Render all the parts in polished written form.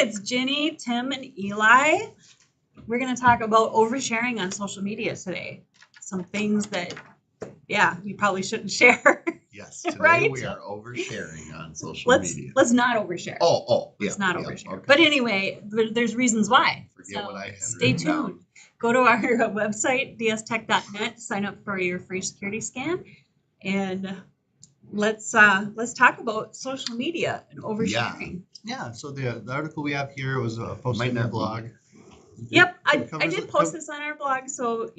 it's Ginny, Tim, and Eli. We're going to talk about oversharing on social media today. Some things that, you probably shouldn't share. Yes, today right? we are oversharing on social media. Let's not overshare. Yeah. Let's not overshare. Okay. But anyway, there's reasons why. Forget what I had Stay tuned. down. Go to our website, dstech.net, sign up for your free security scan, and let's talk about social media and oversharing. Yeah. So the article we have here was posted on our blog. Yep, I did post this on our blog, so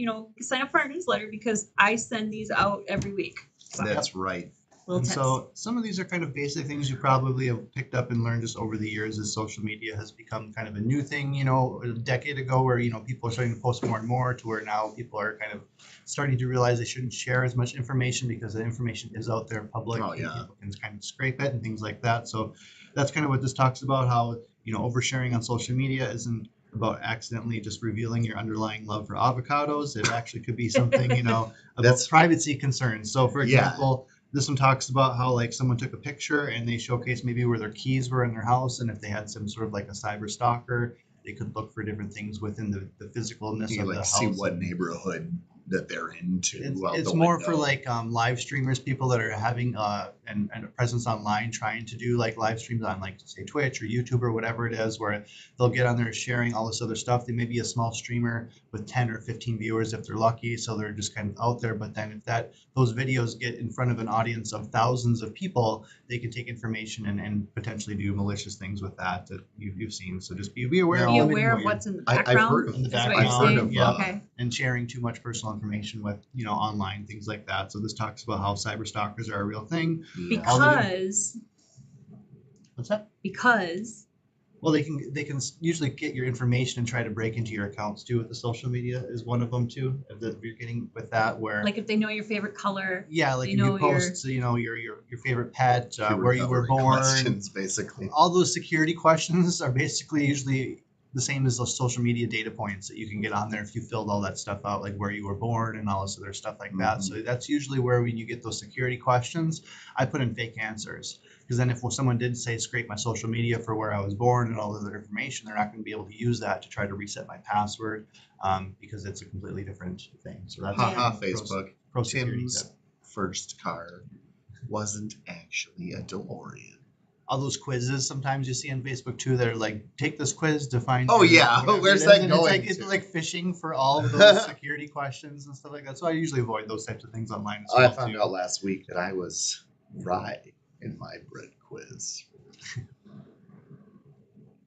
sign up for our newsletter because I send these out every week. So, That's right. And so some of these are kind of basic things you probably have picked up and learned just over the years as social media has become kind of a new thing, a decade ago where, people are starting to post more and more to where now people are kind of starting to realize they shouldn't share as much information because the information is out there in public and people can kind of scrape it and things like that. So that's kind of what this talks about, how, oversharing on social media isn't about accidentally just revealing your underlying love for avocados. It actually could be something, about privacy concerns. So for example, this one talks about how like someone took a picture and they showcased maybe where their keys were in their house. And if they had some sort of like a cyber stalker, they could look for different things within the physicalness of the house. See what neighborhood that they're into. It's more for like live streamers, people that are having and a presence online, trying to do like live streams on like say Twitch or YouTube or whatever it is, where they'll get on there sharing all this other stuff. They may be a small streamer with 10 or 15 viewers if they're lucky, so they're just kind of out there. But then if those videos get in front of an audience of thousands of people, they can take information and potentially do malicious things with that you've seen. So just be aware. Be aware of what's in the background. I've heard of in the background. Okay. And sharing too much personal information with online, things like that. So this talks about how cyber stalkers are a real thing. Because what's that? Because well, they can usually get your information and try to break into your accounts too. With the social media is one of them too. If you're getting with that, where like if they know your favorite color, like if you post, your favorite pet, where you were born, questions, basically. All those security questions are basically usually the same as those social media data points that you can get on there if you filled all that stuff out, like where you were born and all this other stuff like that. So that's usually where when you get those security questions, I put in fake answers. Because then if someone did say scrape my social media for where I was born and all the other information, they're not going to be able to use that to try to reset my password because it's a completely different thing. So that's Facebook. Tim's first car wasn't actually a DeLorean. All those quizzes sometimes you see on Facebook too that are like, take this quiz to find. Where's that going? It's like fishing for all of those security questions and stuff like that. So I usually avoid those types of things online as well. I found out last week that I was right in my bread quiz.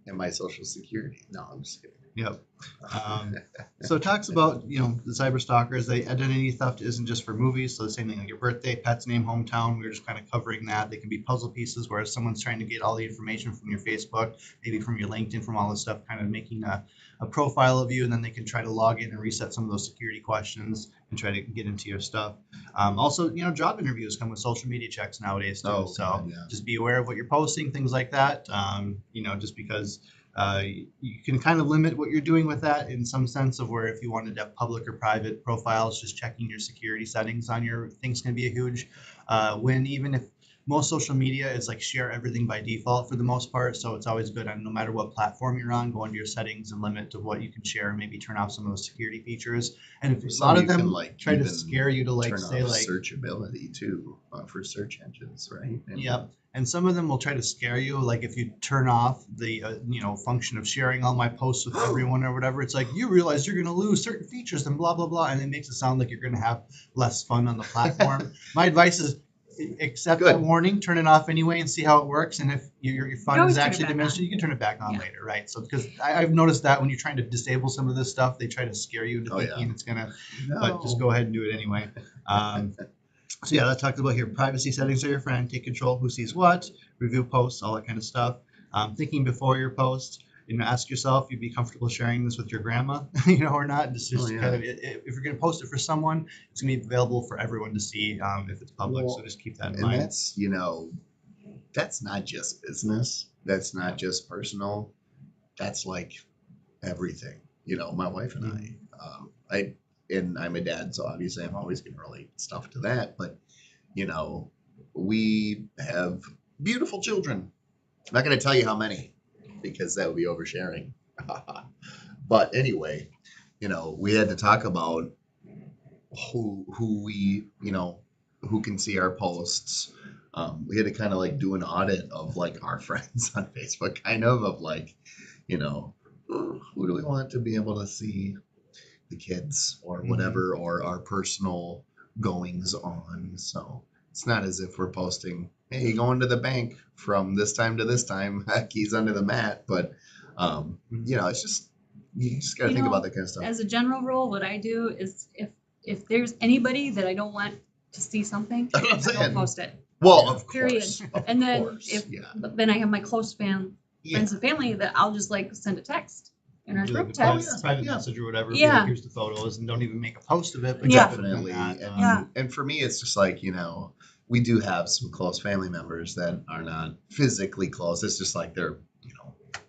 And my social security. No, I'm just kidding. Yep. So it talks about, the cyber stalkers. Identity theft isn't just for movies. So the same thing like your birthday, pet's name, hometown. We're just kind of covering that. They can be puzzle pieces where someone's trying to get all the information from your Facebook, maybe from your LinkedIn, from all this stuff, kind of making a profile of you. And then they can try to log in and reset some of those security questions and try to get into your stuff. Also, job interviews come with social media checks nowadays too. Just be aware of what you're posting, things like that. Just because you can kind of limit what you're doing with that in some sense of where if you wanted to have public or private profiles, just checking your security settings on your things can be a huge win, even if most social media is like share everything by default for the most part. So it's always good on no matter what platform you're on, go into your settings and limit to what you can share and maybe turn off some of those security features. And if a lot of them try to scare you to turn say off searchability too for search engines, right? Yep. And some of them will try to scare you, like if you turn off the function of sharing all my posts with everyone or whatever, it's like you realize you're going to lose certain features and blah blah blah, and it makes it sound like you're going to have less fun on the platform. My advice is accept that warning, turn it off anyway, and see how it works. And if your fun is actually diminished, you can turn it back on later, right? So because I've noticed that when you're trying to disable some of this stuff, they try to scare you into thinking it's gonna, but just go ahead and do it anyway. So that talks about here, privacy settings are your friend, take control who sees what, review posts, all that kind of stuff. Thinking before your post, ask yourself, you'd be comfortable sharing this with your grandma, or not. Just kind of, if you're going to post it for someone, it's going to be available for everyone to see if it's public. So just keep that in mind. And that's not just business. That's not just personal. That's like everything. My wife and I'm a dad, so obviously I'm always going to relate stuff to that. But, we have beautiful children. I'm not going to tell you how many. because that would be oversharing. But anyway, we had to talk about who we, who can see our posts. We had to kind of like do an audit of like our friends on Facebook, kind of like, who do we want to be able to see the kids or whatever, or our personal goings on. So it's not as if we're posting, hey, going to the bank from this time to this time, keys under the mat. But, it's just, you just got to think about that kind of stuff. As a general rule, what I do is if there's anybody that I don't want to see something, That's what I'm I saying. don't post it. Well, of Period. course. And then course, then I have my close friends and family that I'll just like send a text in our group text. Private message or whatever. Yeah. Be like, here's the photos, and don't even make a post of it. But Definitely. that, And for me, it's just like, we do have some close family members that are not physically close. It's just like they're,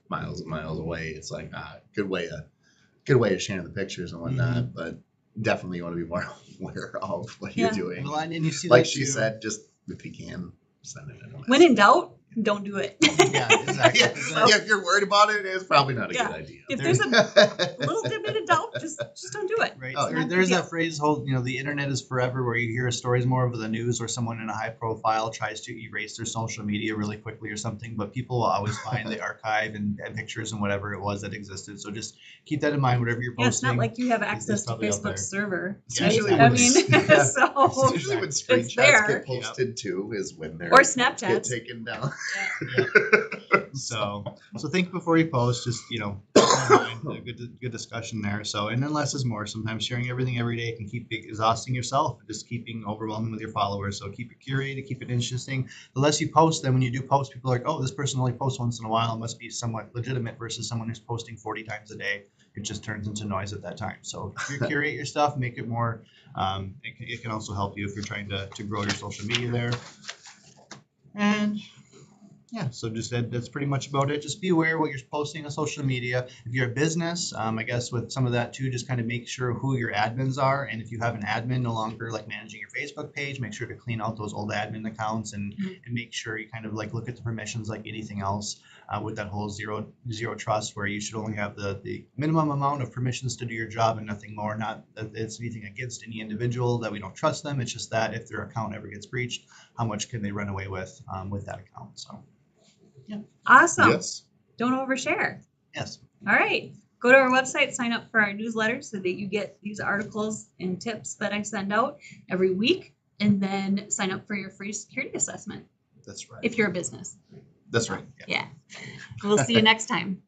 miles and miles away. It's like good way of sharing the pictures and whatnot. But definitely you want to be more aware of what you're doing. Well, and you see like that she too. said, just if you can, send it in a message. When in doubt, don't do it. Yeah, exactly. Yeah, if you're worried about it, it's probably not a good idea. If there's a little bit of doubt, just don't do it. Right. It's not a There's big that phrase, the internet is forever, where you hear stories more of the news or someone in a high profile tries to erase their social media really quickly or something, but people will always find the archive and pictures and whatever it was that existed. So just keep that in mind, whatever you're Yeah, it's posting. not like you have access to probably up there. Facebook's server. It's Right? usually I when mean, it's- so It's usually when it's screenshots there. get posted too, is when they're Or get Snapchats. taken down. So think before you post. Just keep that in mind. Good discussion there. So, and then less is more. Sometimes sharing everything every day can keep exhausting yourself, just keeping overwhelming with your followers. So keep it curated, keep it interesting. The less you post, then when you do post, people are like, oh, this person only posts once in a while. It must be somewhat legitimate versus someone who's posting 40 times a day. It just turns into noise at that time. So if you curate your stuff, make it more. It can also help you if you're trying to grow your social media there. And yeah, so just that's pretty much about it. Just be aware of what you're posting on social media. If you're a business, I guess with some of that too, just kind of make sure who your admins are. And if you have an admin no longer like managing your Facebook page, make sure to clean out those old admin accounts and make sure you kind of like look at the permissions like anything else with that whole zero trust, where you should only have the minimum amount of permissions to do your job and nothing more. Not that it's anything against any individual that we don't trust them. It's just that if their account ever gets breached, how much can they run away with that account? So. Awesome. Yes. Don't overshare. Yes. All right. Go to our website, sign up for our newsletter so that you get these articles and tips that I send out every week, and then sign up for your free security assessment That's right. if you're a business. That's right. Yeah. We'll see you next time.